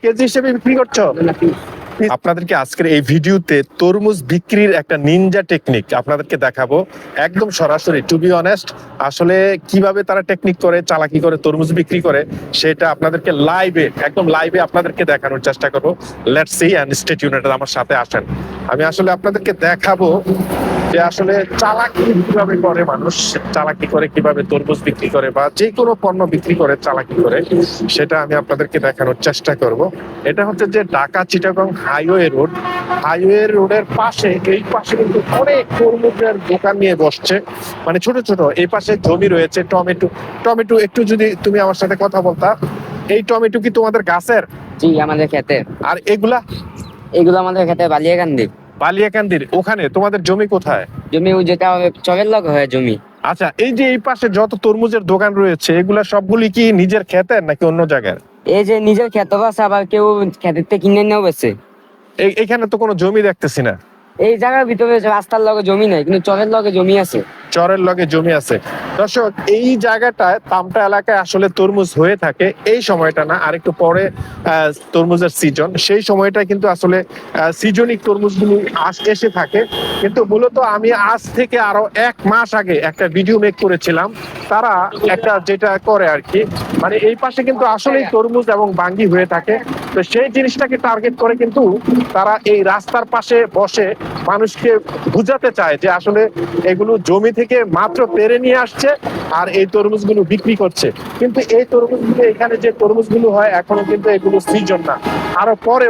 KG হিসেবে বিক্রি করছো? আপনাদেরকে আজকের এই ভিডিওতে তরমুজ বিক্রির একটা নিনজা টেকনিক আপনাদেরকে দেখাবো, একদম সরাসরি। টু বি অনেস্ট, আসলে কিভাবে তারা টেকনিক করে, চালাকি করে তরমুজ বিক্রি করে, সেটা আপনাদেরকে লাইভে, একদম লাইভে আপনাদেরকে দেখানোর চেষ্টা করবো। Let's see and stay tuned, আমার সাথে আসেন। আমি আসলে আপনাদেরকে দেখাবো যে আসলে চালাকি কিভাবে করে মানুষ, চালাকি করে কিভাবে তরমুজ বিক্রি করে বা যে কোনো পণ্য বিক্রি করে চালাকি করে, সেটা আমি আপনাদেরকে দেখানোর চেষ্টা করব। এটা হচ্ছে যে Dhaka Chittagong highway road. Highway রোডের পাশে, এই পাশে কিন্তু অনেক তরমুজের দোকান নিয়ে বসছে, মানে ছোট ছোট। এই পাশে জমি রয়েছে টমেটো। টমেটো একটু যদি তুমি আমার সাথে কথা বলতা, এই টমেটো কি তোমাদের গাছের? জি, আমাদের খেতে। আর এগুলা? এগুলো আমাদের খেতে বালিয়াকান্দি। বালিয়াকান্দির ওখানে? তোমাদের জমি কোথায়? জমি ওই যেটা চরের লগ হয় জমি। আচ্ছা, এই যে এই পাশে যত তরমুজের দোকান রয়েছে, এগুলা সবগুলি কি নিজের ক্ষেতের নাকি অন্য জায়গার? এই যে নিজের খেতে আছে, আবার কেউ খেতের থেকে কিনে নিয়েও বেছে। এখানে তো কোনো জমি দেখতেছি না। এই জায়গার ভিতরে রাস্তার লগে জমি নাই, কিন্তু চরের লগে জমি আছে। চরের লগে জমি আছে। দর্শক, এই জায়গাটায় তামটা এলাকায় আসলে তরমুজ হয়ে থাকে। এই সময়টা না, আর একটু পরে তরমুজের সিজন, সেই সময়টা কিন্তু আসলে সিজনিক তরমুজগুলো এসে থাকে। কিন্তু মূলত আমি আজ থেকে আরো 1 মাস আগে একটা ভিডিও মেক করেছিলাম। তারা একটা যেটা করে আর কি, মানে এই পাশে কিন্তু আসলেই তরমুজ এবং বাঙ্গি হয়ে থাকে। তো সেই জিনিসটাকে টার্গেট করে কিন্তু তারা এই রাস্তার পাশে বসে মানুষকে বুঝাতে চায় যে আসলে এগুলো জমি থেকে মাত্র পেরে নিয়ে আসছে আর এই তরমুজগুলো বিক্রি করছে। কিন্তু এই তরমুজগুলো, এখানে যে তরমুজগুলো হয় এখনো কিন্তু এগুলো সিজন না, আরো পরে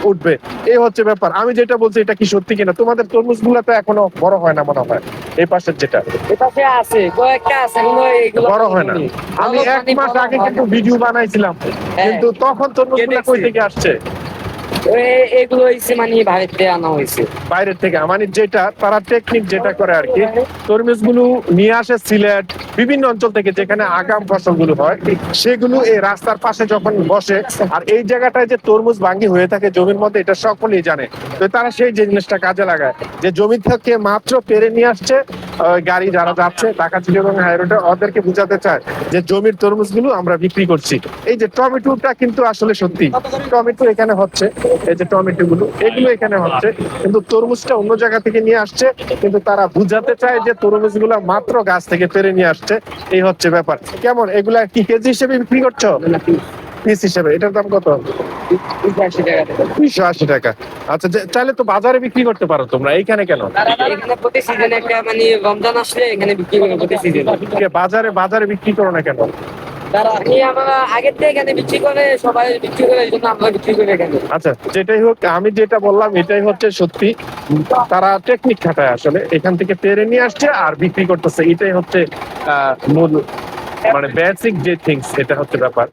উঠবে। এই হচ্ছে ব্যাপার। আমি যেটা বলছি এটা কি সত্যি কিনা? তোমাদের তরমুজগুলো তো এখনো বড় হয় না মনে হয়, এই পাশের যেটা এটাতে আছে কয়েকটা আছে, কিন্তু এগুলো বড় হয় না। আমি 1 মাস আগে কিন্তু ভিডিও বানাইছিলাম, কিন্তু তখন তরমুজগুলো কই থেকে আসছে? এগুলো হইছে মানে ভারতে আনা হয়েছে। বাইরের থেকে, মানে যেটা তারা টেকনিক যেটা করে আর কি, তরমুজগুলো নিয়ে আসে সিলেট বিভিন্ন অঞ্চল থেকে, যেখানে আগাম ফসলগুলো হয়, সেগুলো এই রাস্তার পাশে যখন বসে, আর এই জায়গাটায় যে তরমুজ বাঙ্গি হয়ে থাকে জমির মধ্যে, এটা সকলেই জানে। তো তারা সেই জিনিসটা কাজে লাগায়, যে জমি থেকে মাত্র পেরে নিয়ে আসছে গাড়ি যারা যাচ্ছে ঢাকা চিটাগং হাই রোডে, ওদেরকে বুঝাতে চায় যে জমির তরমুজগুলো আমরা বিক্রি করছি। এই যে টমেটোটা কিন্তু আসলে সত্যি, টমেটো এখানে হচ্ছে, এই যে টমেটো গুলো এগুলো এখানে হচ্ছে, কিন্তু তরমুজটা অন্য জায়গা থেকে নিয়ে আসছে। কিন্তু তারা বুঝাতে চায় যে তরমুজ গুলা মাত্র গাছ থেকে পেরে নিয়ে আসছে। এই হচ্ছে ব্যাপার। কেমন এগুলা কি কেজি হিসেবে বিক্রি করছো? পিস হিসেবে? এটার দাম কত? 280 টাকা। আচ্ছা, চাইলে তো বাজারে বিক্রি করতে পারো তোমরা, এইখানে কেন? এখানে প্রতি সিজনে একটা মানে রমজান আসলে এখানে বিক্রি করে প্রতি সিজনে। বাজারে বাজারে বিক্রি করো না কেন? আমরা আগের থেকে এখানে বিক্রি করে, সবাই বিক্রি করে, এই জন্য আমরা বিক্রি করে এখানে। আচ্ছা, যেটাই হোক, আমি যেটা বললাম এটাই হচ্ছে সত্যি। তারা টেকনিক খাটায়, আসলে এখান থেকে পেরে নিয়ে আসছে আর বিক্রি করতেছে। এটাই হচ্ছে মূল, মানে বেসিক যে থিংস, এটা হচ্ছে ব্যাপার।